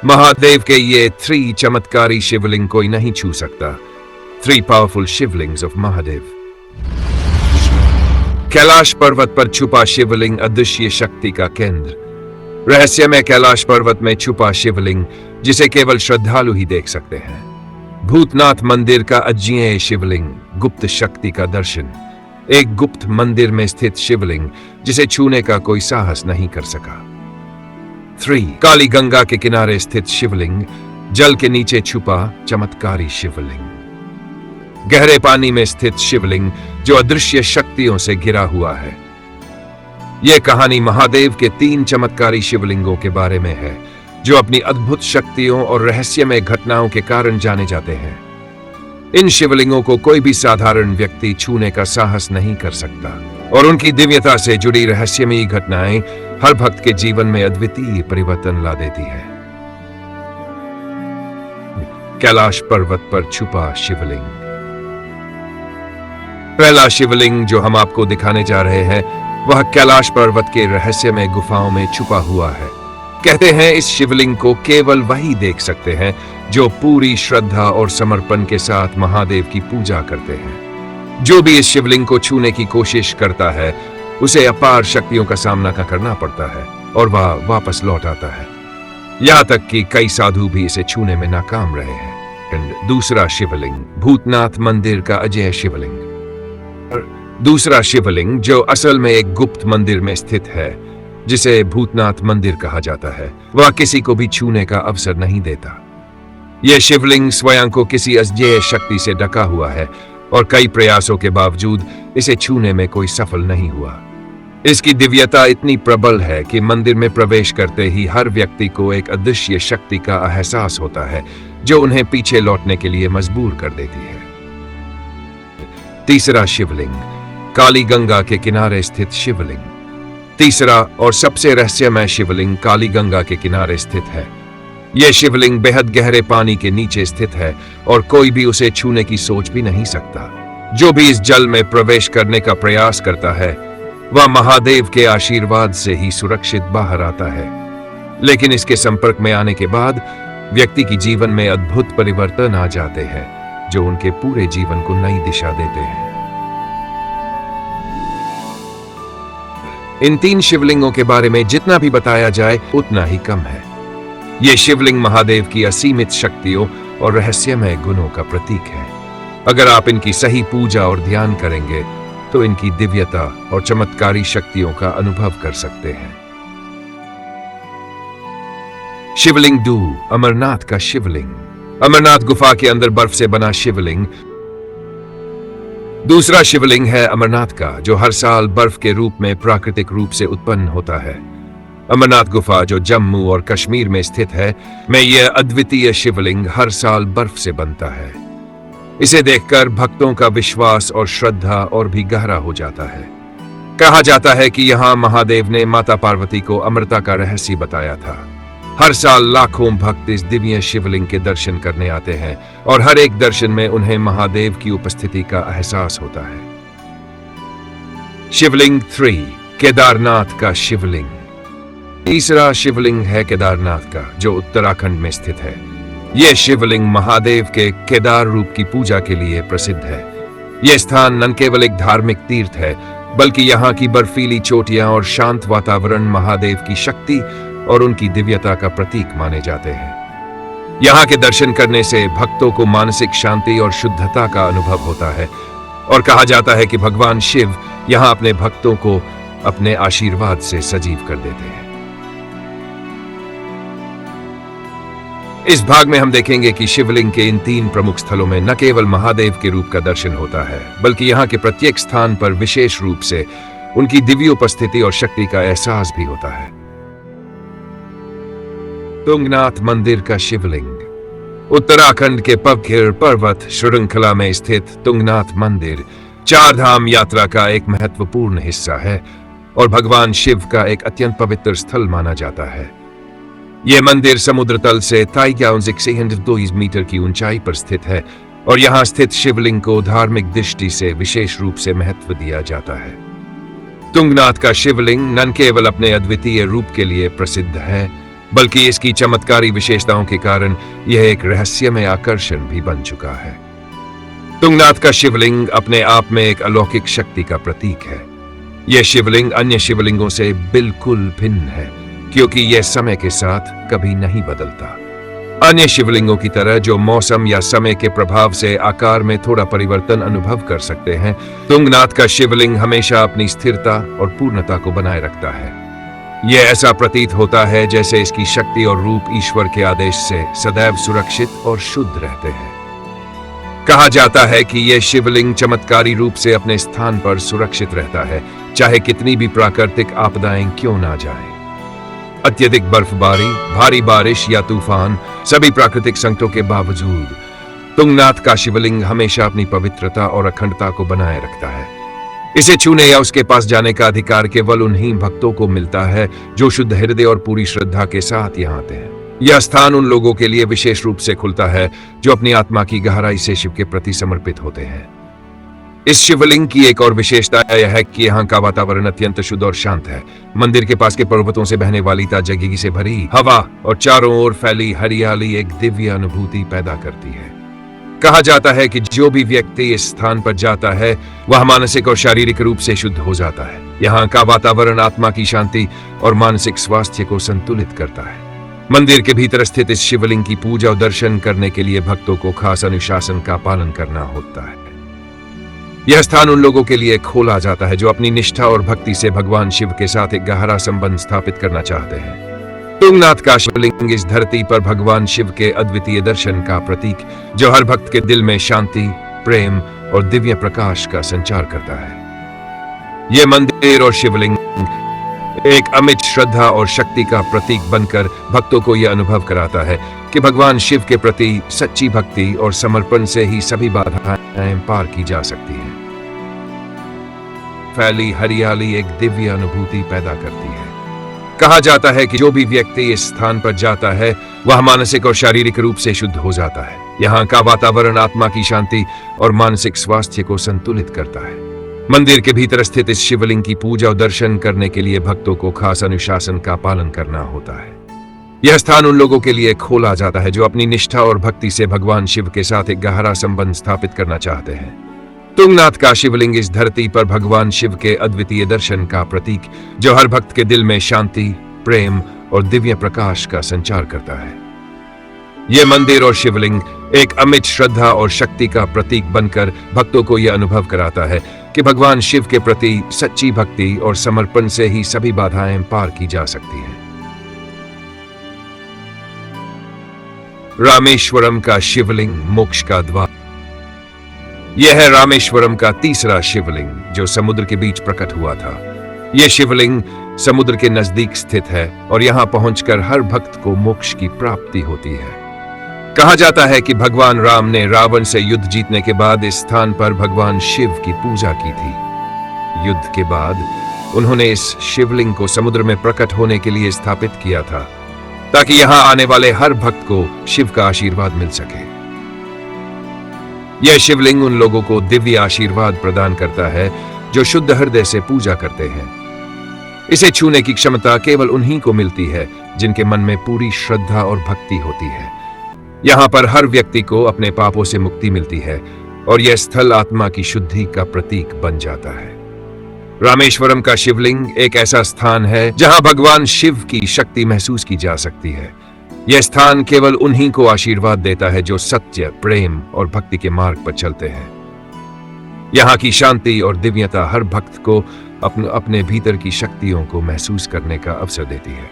महादेव के ये 3 चमत्कारी शिवलिंग कोई नहीं छू सकता। 3 पावरफुल शिवलिंग्स ऑफ महादेव। कैलाश पर्वत पर छुपा शिवलिंग अदृश्य शक्ति का केंद्र। रहस्यमय कैलाश पर्वत में छुपा शिवलिंग जिसे केवल श्रद्धालु ही देख सकते हैं। भूतनाथ मंदिर का अज्ञेय शिवलिंग, गुप्त शक्ति का दर्शन। एक गुप्त मंदिर में स्थित शिवलिंग जिसे छूने का कोई साहस नहीं कर सका। 3 काली गंगा के किनारे स्थित शिवलिंग, जल के नीचे छुपा चमत्कारी शिवलिंग। गहरे पानी में स्थित शिवलिंग जो अदृश्य शक्तियों से घिरा हुआ है। यह कहानी महादेव के 3 चमत्कारी शिवलिंगों के बारे में है जो अपनी अद्भुत शक्तियों और रहस्यमय घटनाओं के कारण जाने जाते हैं। इन शिवलिंगों को कोई भी साधारण व्यक्ति छूने का साहस नहीं कर सकता और उनकी दिव्यता से जुड़ी रहस्यमयी घटनाएं हर भक्त के जीवन में अद्वितीय परिवर्तन ला देती है। कैलाश पर्वत पर छुपा शिवलिंग। पहला शिवलिंग जो हम आपको दिखाने जा रहे हैं वह कैलाश पर्वत के रहस्यमय गुफाओं में छुपा हुआ है। कहते हैं इस शिवलिंग को केवल वही देख सकते हैं जो पूरी श्रद्धा और समर्पण के साथ महादेव की पूजा करते हैं। जो भी इस शिवलिंग को छूने की कोशिश करता है उसे अपार शक्तियों का सामना करना पड़ता है और वह वापस लौट आता है। यहां तक कि कई साधु भी इसे छूने में नाकाम रहे हैं। दूसरा शिवलिंग, भूतनाथ मंदिर का अजय शिवलिंग। दूसरा शिवलिंग जो असल में एक गुप्त मंदिर में स्थित है जिसे भूतनाथ मंदिर कहा जाता है, वह किसी को भी छूने का अवसर नहीं देता। यह शिवलिंग स्वयं को किसी अजेय शक्ति से ढका हुआ है और कई प्रयासों के बावजूद इसे छूने में कोई सफल नहीं हुआ। इसकी दिव्यता इतनी प्रबल है कि मंदिर में प्रवेश करते ही हर व्यक्ति को एक अदृश्य शक्ति का एहसास होता है जो उन्हें पीछे लौटने के लिए मजबूर कर देती है। तीसरा शिवलिंग, काली गंगा के किनारे स्थित शिवलिंग। तीसरा और सबसे रहस्यमय शिवलिंग काली गंगा के किनारे स्थित है। यह शिवलिंग बेहद गहरे पानी के नीचे स्थित है और कोई भी उसे छूने की सोच भी नहीं सकता। जो भी इस जल में प्रवेश करने का प्रयास करता है वह महादेव के आशीर्वाद से ही सुरक्षित बाहर आता है। लेकिन इसके संपर्क में आने के बाद व्यक्ति की जीवन में अद्भुत परिवर्तन आ जाते हैं जो उनके पूरे जीवन को नई दिशा देते हैं। इन 3 शिवलिंगों के बारे में जितना भी बताया जाए उतना ही कम है। ये शिवलिंग महादेव की असीमित शक्तियों और रहस्यमय गुणों का प्रतीक है। अगर आप इनकी सही पूजा और ध्यान करेंगे तो इनकी दिव्यता और चमत्कारी शक्तियों का अनुभव कर सकते हैं। शिवलिंग 2, अमरनाथ का शिवलिंग। अमरनाथ गुफा के अंदर बर्फ से बना शिवलिंग। दूसरा शिवलिंग है अमरनाथ का जो हर साल बर्फ के रूप में प्राकृतिक रूप से उत्पन्न होता है। अमरनाथ गुफा जो जम्मू और कश्मीर में स्थित है में यह अद्वितीय शिवलिंग हर साल बर्फ से बनता है। इसे देखकर भक्तों का विश्वास और श्रद्धा और भी गहरा हो जाता है। कहा जाता है कि यहाँ महादेव ने माता पार्वती को अमरता का रहस्य बताया था। हर साल लाखों भक्त इस दिव्य शिवलिंग के दर्शन करने आते हैं और हर एक दर्शन में उन्हें महादेव की उपस्थिति का एहसास होता है। शिवलिंग 3, केदारनाथ का शिवलिंग। तीसरा शिवलिंग है केदारनाथ का जो उत्तराखंड में स्थित है। यह शिवलिंग महादेव के केदार रूप की पूजा के लिए प्रसिद्ध है। यह स्थान न केवल एक धार्मिक तीर्थ है बल्कि यहाँ की बर्फीली चोटियां और शांत वातावरण महादेव की शक्ति और उनकी दिव्यता का प्रतीक माने जाते हैं। यहाँ के दर्शन करने से भक्तों को मानसिक शांति और शुद्धता का अनुभव होता है और कहा जाता है कि भगवान शिव यहाँ अपने भक्तों को अपने आशीर्वाद से सजीव कर देते हैं। इस भाग में हम देखेंगे कि शिवलिंग के इन 3 प्रमुख स्थलों में न केवल महादेव के रूप का दर्शन होता है बल्कि यहाँ के प्रत्येक स्थान पर विशेष रूप से उनकी दिव्य उपस्थिति और शक्ति का एहसास भी होता है। तुंगनाथ मंदिर का शिवलिंग। उत्तराखंड के पवित्र पर्वत श्रृंखला में स्थित तुंगनाथ मंदिर 4 धाम यात्रा का एक महत्वपूर्ण हिस्सा है और भगवान शिव का एक अत्यंत पवित्र स्थल माना जाता है। यह मंदिर समुद्र तल से 3602 मीटर की ऊंचाई पर स्थित है और यहाँ स्थित शिवलिंग को धार्मिक दृष्टि से विशेष रूप से महत्व दिया जाता है। तुंगनाथ का शिवलिंग न केवल अपने अद्वितीय रूप के लिए प्रसिद्ध है बल्कि इसकी चमत्कारी विशेषताओं के कारण यह एक रहस्यमय आकर्षण भी बन चुका है। तुंगनाथ का शिवलिंग अपने आप में एक अलौकिक शक्ति का प्रतीक है। यह शिवलिंग अन्य शिवलिंगों से बिल्कुल भिन्न है, क्योंकि यह समय के साथ कभी नहीं बदलता। अन्य शिवलिंगों की तरह जो मौसम या समय के प्रभाव से आकार में थोड़ा परिवर्तन अनुभव कर सकते हैं, तुंगनाथ का शिवलिंग हमेशा अपनी स्थिरता और पूर्णता को बनाए रखता है। यह ऐसा प्रतीत होता है जैसे इसकी शक्ति और रूप ईश्वर के आदेश से सदैव सुरक्षित और शुद्ध रहते हैं। कहा जाता है कि यह शिवलिंग चमत्कारी रूप से अपने स्थान पर सुरक्षित रहता है, चाहे कितनी भी प्राकृतिक आपदाएं क्यों ना जाएं। अत्यधिक बर्फबारी, भारी बारिश या तूफान, सभी प्राकृतिक संकटों के बावजूद तुंगनाथ का शिवलिंग हमेशा अपनी पवित्रता और अखंडता को बनाए रखता है। इसे छूने या उसके पास जाने का अधिकार केवल उन्हीं भक्तों को मिलता है जो शुद्ध हृदय और पूरी श्रद्धा के साथ यहाँ आते हैं। यह स्थान उन लोगों के लिए विशेष रूप से खुलता है जो अपनी आत्मा की गहराई से शिव के प्रति समर्पित होते हैं। इस शिवलिंग की एक और विशेषता यह है कि यहाँ का वातावरण अत्यंत शुद्ध और शांत है। मंदिर के पास के पर्वतों से बहने वाली ताजगी से भरी हवा और चारों ओर फैली हरियाली एक दिव्य अनुभूति पैदा करती है। कहा जाता है कि जो भी व्यक्ति इस स्थान पर जाता है वह मानसिक और शारीरिक रूप से शुद्ध हो जाता है। यहाँ का वातावरण आत्मा की शांति और मानसिक स्वास्थ्य को संतुलित करता है। मंदिर के भीतर स्थित इस शिवलिंग की पूजा और दर्शन करने के लिए भक्तों को खास अनुशासन का पालन करना होता है। यह स्थान उन लोगों के लिए खोला जाता है जो अपनी निष्ठा और भक्ति से भगवान शिव के साथ एक गहरा संबंध स्थापित करना चाहते हैं। तुंगनाथ का शिवलिंग इस धरती पर भगवान शिव के अद्वितीय दर्शन का प्रतीक, जो हर भक्त के दिल में शांति, प्रेम और दिव्य प्रकाश का संचार करता है। यह मंदिर और शिवलिंग एक अमिट श्रद्धा और शक्ति का प्रतीक बनकर भक्तों को यह अनुभव कराता है कि भगवान शिव के प्रति सच्ची भक्ति और समर्पण से ही सभी बाधाएं पार की जा सकती हैं। फैली हरियाली एक दिव्य अनुभूति पैदा करती है। कहा जाता है कि जो भी व्यक्ति इस स्थान पर जाता है वह मानसिक और शारीरिक रूप से शुद्ध हो जाता है। यहाँ का वातावरण आत्मा की शांति और मानसिक स्वास्थ्य को संतुलित करता है। मंदिर के भीतर स्थित इस शिवलिंग की पूजा और दर्शन करने के लिए भक्तों को खास अनुशासन का पालन करना होता है। यह स्थान उन लोगों के लिए खोला जाता है जो अपनी निष्ठा और भक्ति से भगवान शिव के साथ एक गहरा संबंध स्थापित करना चाहते हैं। तुंगनाथ का शिवलिंग इस धरती पर भगवान शिव के अद्वितीय दर्शन का प्रतीक, जो हर भक्त के दिल में शांति, प्रेम और दिव्य प्रकाश का संचार करता है। यह मंदिर और शिवलिंग एक अमिट श्रद्धा और शक्ति का प्रतीक बनकर भक्तों को यह अनुभव कराता है कि भगवान शिव के प्रति सच्ची भक्ति और समर्पण से ही सभी बाधाएं पार की जा सकती हैं। रामेश्वरम का शिवलिंग मोक्ष का द्वार। यह है रामेश्वरम का तीसरा शिवलिंग जो समुद्र के बीच प्रकट हुआ था। यह शिवलिंग समुद्र के नजदीक स्थित है और यहां पहुंचकर हर भक्त को मोक्ष की प्राप्ति होती है। कहा जाता है कि भगवान राम ने रावण से युद्ध जीतने के बाद इस स्थान पर भगवान शिव की पूजा की थी। युद्ध के बाद उन्होंने इस शिवलिंग को समुद्र में प्रकट होने के लिए स्थापित किया था, ताकि यहां आने वाले हर भक्त को शिव का आशीर्वाद मिल सके। यह शिवलिंग उन लोगों को दिव्य आशीर्वाद प्रदान करता है जो शुद्ध हृदय से पूजा करते हैं। इसे छूने की क्षमता केवल उन्हीं को मिलती है जिनके मन में पूरी श्रद्धा और भक्ति होती है। यहाँ पर हर व्यक्ति को अपने पापों से मुक्ति मिलती है और यह स्थल आत्मा की शुद्धि का प्रतीक बन जाता है। रामेश्वरम का शिवलिंग एक ऐसा स्थान है जहां भगवान शिव की शक्ति महसूस की जा सकती है। यह स्थान केवल उन्हीं को आशीर्वाद देता है जो सत्य, प्रेम और भक्ति के मार्ग पर चलते हैं। यहाँ की शांति और दिव्यता हर भक्त को अपने भीतर की शक्तियों को महसूस करने का अवसर देती है।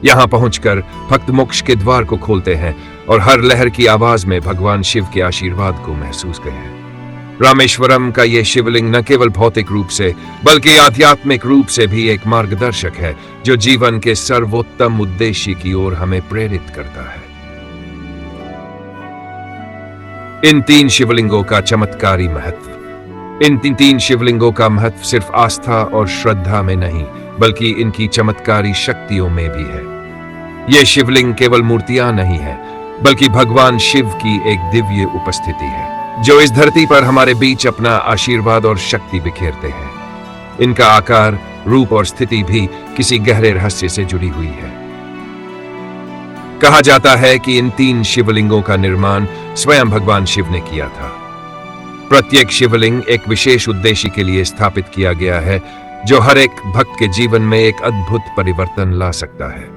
यहाँ पहुंचकर भक्त मोक्ष के द्वार को खोलते हैं और हर लहर की आवाज में भगवान शिव के आशीर्वाद को महसूस करते हैं। रामेश्वरम का यह शिवलिंग न केवल भौतिक रूप से बल्कि आध्यात्मिक रूप से भी एक मार्गदर्शक है जो जीवन के सर्वोत्तम उद्देश्य की ओर हमें प्रेरित करता है। इन तीन शिवलिंगों का चमत्कारी महत्व। इन तीन शिवलिंगों का महत्व सिर्फ आस्था और श्रद्धा में नहीं बल्कि इनकी चमत्कारी शक्तियों में भी है। यह शिवलिंग केवल मूर्तियां नहीं है बल्कि भगवान शिव की एक दिव्य उपस्थिति है जो इस धरती पर हमारे बीच अपना आशीर्वाद और शक्ति बिखेरते हैं। इनका आकार, रूप और स्थिति भी किसी गहरे रहस्य से जुड़ी हुई है। कहा जाता है कि इन 3 शिवलिंगों का निर्माण स्वयं भगवान शिव ने किया था। प्रत्येक शिवलिंग एक विशेष उद्देश्य के लिए स्थापित किया गया है, जो हर एक भक्त के जीवन में एक अद्भुत परिवर्तन ला सकता है।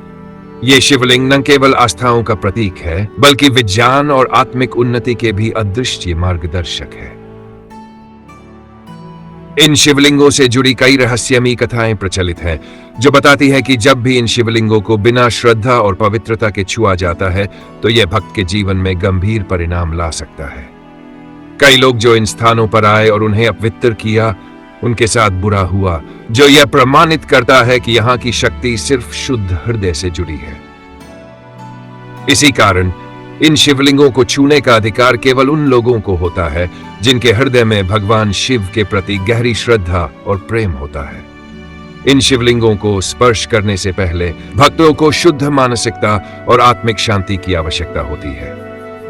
ये शिवलिंग न केवल आस्थाओं का प्रतीक है, बल्कि विज्ञान और आत्मिक उन्नति के भी अदृश्य मार्गदर्शक है। इन शिवलिंगों से जुड़ी कई रहस्यमयी कथाएं प्रचलित हैं, जो बताती है कि जब भी इन शिवलिंगों को बिना श्रद्धा और पवित्रता के छुआ जाता है, तो यह भक्त के जीवन में गंभीर परिणाम ला सकता है। कई लोग जो इन स्थानों पर आए और उन्हें अपवित्र किया, उनके साथ बुरा हुआ, जो यह प्रमाणित करता है कि यहाँ की शक्ति सिर्फ शुद्ध हृदय से जुड़ी है। इसी कारण इन शिवलिंगों को छूने का अधिकार केवल उन लोगों को होता है जिनके हृदय में भगवान शिव के प्रति गहरी श्रद्धा और प्रेम होता है। इन शिवलिंगों को स्पर्श करने से पहले भक्तों को शुद्ध मानसिकता और आत्मिक शांति की आवश्यकता होती है।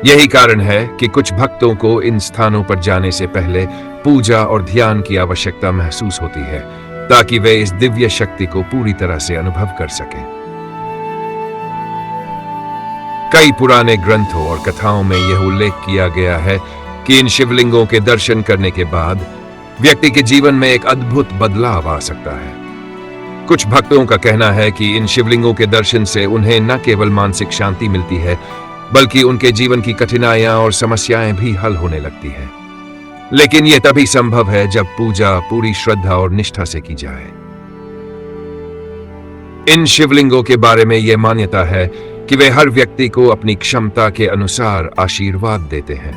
यही कारण है कि कुछ भक्तों को इन स्थानों पर जाने से पहले पूजा और ध्यान की आवश्यकता महसूस होती है, ताकि वे इस दिव्य शक्ति को पूरी तरह से अनुभव कर सकें। कई पुराने ग्रंथों और कथाओं में यह उल्लेख किया गया है कि इन शिवलिंगों के दर्शन करने के बाद व्यक्ति के जीवन में एक अद्भुत बदलाव आ सकता है। कुछ भक्तों का कहना है कि इन शिवलिंगों के दर्शन से उन्हें न केवल मानसिक शांति मिलती है, बल्कि उनके जीवन की कठिनाइयां और समस्याएं भी हल होने लगती हैं। लेकिन यह तभी संभव है जब पूजा पूरी श्रद्धा और निष्ठा से की जाए। इन शिवलिंगों के बारे में यह मान्यता है कि वे हर व्यक्ति को अपनी क्षमता के अनुसार आशीर्वाद देते हैं।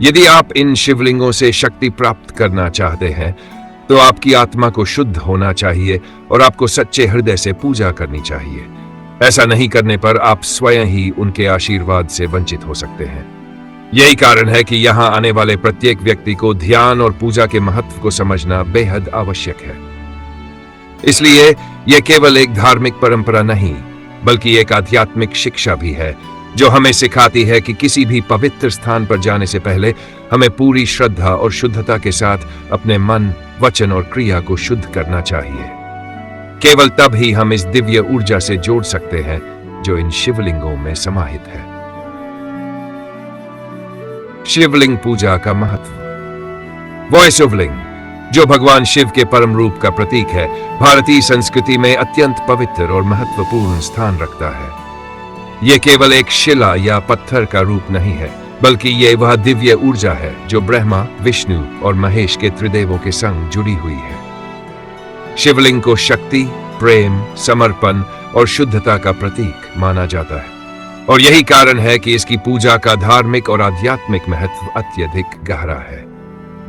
यदि आप इन शिवलिंगों से शक्ति प्राप्त करना चाहते हैं, तो आपकी आत्मा को शुद्ध होना चाहिए और आपको सच्चे हृदय से पूजा करनी चाहिए। ऐसा नहीं करने पर आप स्वयं ही उनके आशीर्वाद से वंचित हो सकते हैं। यही कारण है कि यहां आने वाले प्रत्येक व्यक्ति को ध्यान और पूजा के महत्व को समझना बेहद आवश्यक है। इसलिए यह केवल एक धार्मिक परंपरा नहीं, बल्कि एक आध्यात्मिक शिक्षा भी है, जो हमें सिखाती है कि किसी भी पवित्र स्थान पर जाने से पहले हमें पूरी श्रद्धा और शुद्धता के साथ अपने मन, वचन और क्रिया को शुद्ध करना चाहिए। केवल तब ही हम इस दिव्य ऊर्जा से जोड़ सकते हैं जो इन शिवलिंगों में समाहित है। शिवलिंग पूजा का महत्व। वह शिवलिंग, जो भगवान शिव के परम रूप का प्रतीक है, भारतीय संस्कृति में अत्यंत पवित्र और महत्वपूर्ण स्थान रखता है। यह केवल एक शिला या पत्थर का रूप नहीं है, बल्कि यह वह दिव्य ऊर्जा है जो ब्रह्मा, विष्णु और महेश के त्रिदेवों के संग जुड़ी हुई है। शिवलिंग को शक्ति, प्रेम, समर्पण और शुद्धता का प्रतीक माना जाता है, और यही कारण है कि इसकी पूजा का धार्मिक और आध्यात्मिक महत्व अत्यधिक गहरा है।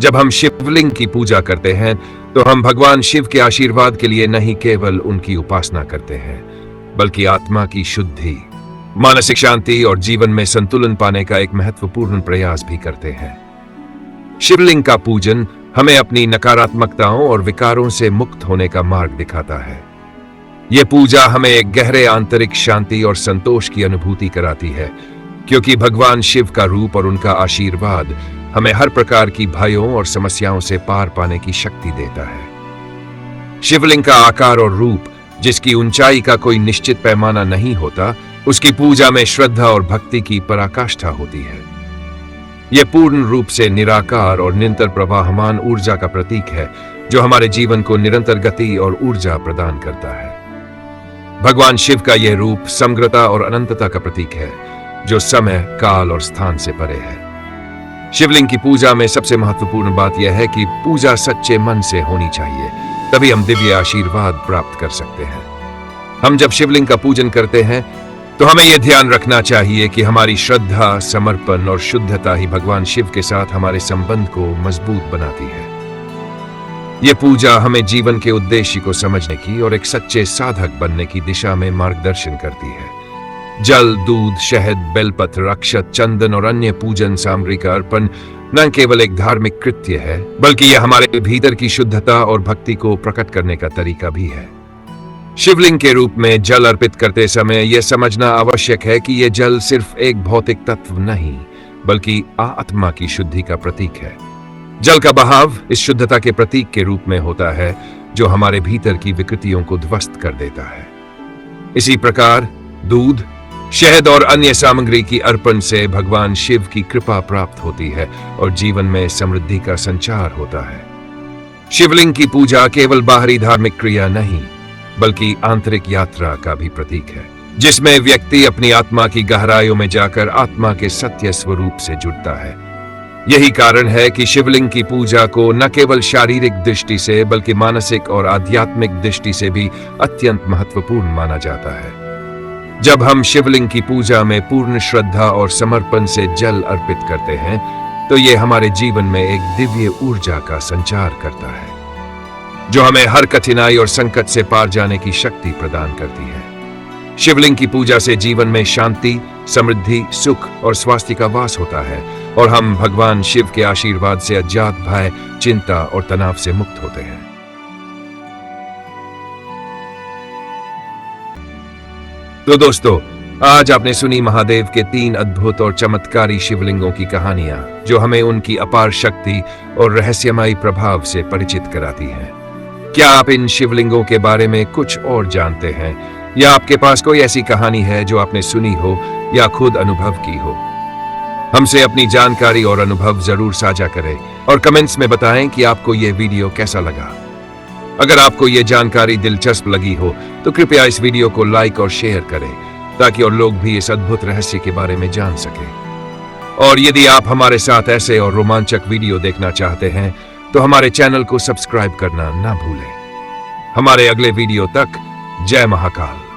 जब हम शिवलिंग की पूजा करते हैं, तो हम भगवान शिव के आशीर्वाद के लिए नहीं केवल उनकी उपासना करते हैं, बल्कि आत्मा की शुद्धि, मानसिक शांति और जीवन में संतुलन पाने का एक महत्वपूर्ण प्रयास भी करते हैं। शिवलिंग का पूजन हमें अपनी नकारात्मकताओं और विकारों से मुक्त होने का मार्ग दिखाता है। यह पूजा हमें एक गहरे आंतरिक शांति और संतोष की अनुभूति कराती है, क्योंकि भगवान शिव का रूप और उनका आशीर्वाद हमें हर प्रकार की भयों और समस्याओं से पार पाने की शक्ति देता है। शिवलिंग का आकार और रूप, जिसकी ऊंचाई का कोई निश्चित पैमाना नहीं होता, उसकी पूजा में श्रद्धा और भक्ति की पराकाष्ठा होती है। यह पूर्ण रूप से निराकार और निरंतर प्रवाहमान ऊर्जा का प्रतीक है, जो हमारे जीवन को निरंतर गति और ऊर्जा प्रदान करता है। भगवान शिव का यह रूप समग्रता और अनंतता का प्रतीक है, जो समय, काल और स्थान से परे है। शिवलिंग की पूजा में सबसे महत्वपूर्ण बात यह है कि पूजा सच्चे मन से होनी चाहिए, तभी हम दिव्य आशीर्वाद प्राप्त कर सकते हैं। हम जब शिवलिंग का पूजन करते हैं, तो हमें यह ध्यान रखना चाहिए कि हमारी श्रद्धा, समर्पण और शुद्धता ही भगवान शिव के साथ हमारे संबंध को मजबूत बनाती है। यह पूजा हमें जीवन के उद्देश्य को समझने की और एक सच्चे साधक बनने की दिशा में मार्गदर्शन करती है। जल, दूध, शहद, बेलपत्र, अक्षत, चंदन और अन्य पूजन सामग्री का अर्पण न केवल एक धार्मिक कृत्य है, बल्कि यह हमारे भीतर की शुद्धता और भक्ति को प्रकट करने का तरीका भी है। शिवलिंग के रूप में जल अर्पित करते समय यह समझना आवश्यक है कि यह जल सिर्फ एक भौतिक तत्व नहीं, बल्कि आत्मा की शुद्धि का प्रतीक है। जल का बहाव इस शुद्धता के प्रतीक के रूप में होता है, जो हमारे भीतर की विकृतियों को ध्वस्त कर देता है। इसी प्रकार दूध, शहद और अन्य सामग्री की अर्पण से भगवान शिव की कृपा प्राप्त होती है और जीवन में समृद्धि का संचार होता है। शिवलिंग की पूजा केवल बाहरी धार्मिक क्रिया नहीं, बल्कि आंतरिक यात्रा का भी प्रतीक है, जिसमें व्यक्ति अपनी आत्मा की गहराइयों में जाकर आत्मा के सत्य स्वरूप से जुड़ता है। यही कारण है कि शिवलिंग की पूजा को न केवल शारीरिक दृष्टि से बल्कि मानसिक और आध्यात्मिक दृष्टि से भी अत्यंत महत्वपूर्ण माना जाता है। जब हम शिवलिंग की पूजा में पूर्ण श्रद्धा और समर्पण से जल अर्पित करते हैं, तो ये हमारे जीवन में एक दिव्य ऊर्जा का संचार करता है, जो हमें हर कठिनाई और संकट से पार जाने की शक्ति प्रदान करती है। शिवलिंग की पूजा से जीवन में शांति, समृद्धि, सुख और स्वास्थ्य का वास होता है और हम भगवान शिव के आशीर्वाद से अज्ञात भय, चिंता और तनाव से मुक्त होते हैं। तो दोस्तों, आज आपने सुनी महादेव के 3 अद्भुत और चमत्कारी शिवलिंगों की कहानियां, जो हमें उनकी अपार शक्ति और रहस्यमयी प्रभाव से परिचित कराती हैं। क्या आप इन शिवलिंगों के बारे में कुछ और जानते हैं, या आपके पास कोई ऐसी कहानी है जो आपने सुनी हो या खुद अनुभव की हो? हमसे अपनी जानकारी और अनुभव जरूर साझा करें और कमेंट्स में बताएं कि आपको यह वीडियो कैसा लगा। अगर आपको यह जानकारी दिलचस्प लगी हो तो कृपया इस वीडियो को लाइक और शेयर करें, ताकि और लोग भी इस अद्भुत रहस्य के बारे में जान सकें। और यदि आप हमारे साथ ऐसे और रोमांचक वीडियो देखना चाहते हैं तो हमारे चैनल को सब्सक्राइब करना ना भूलें। हमारे अगले वीडियो तक जय महाकाल।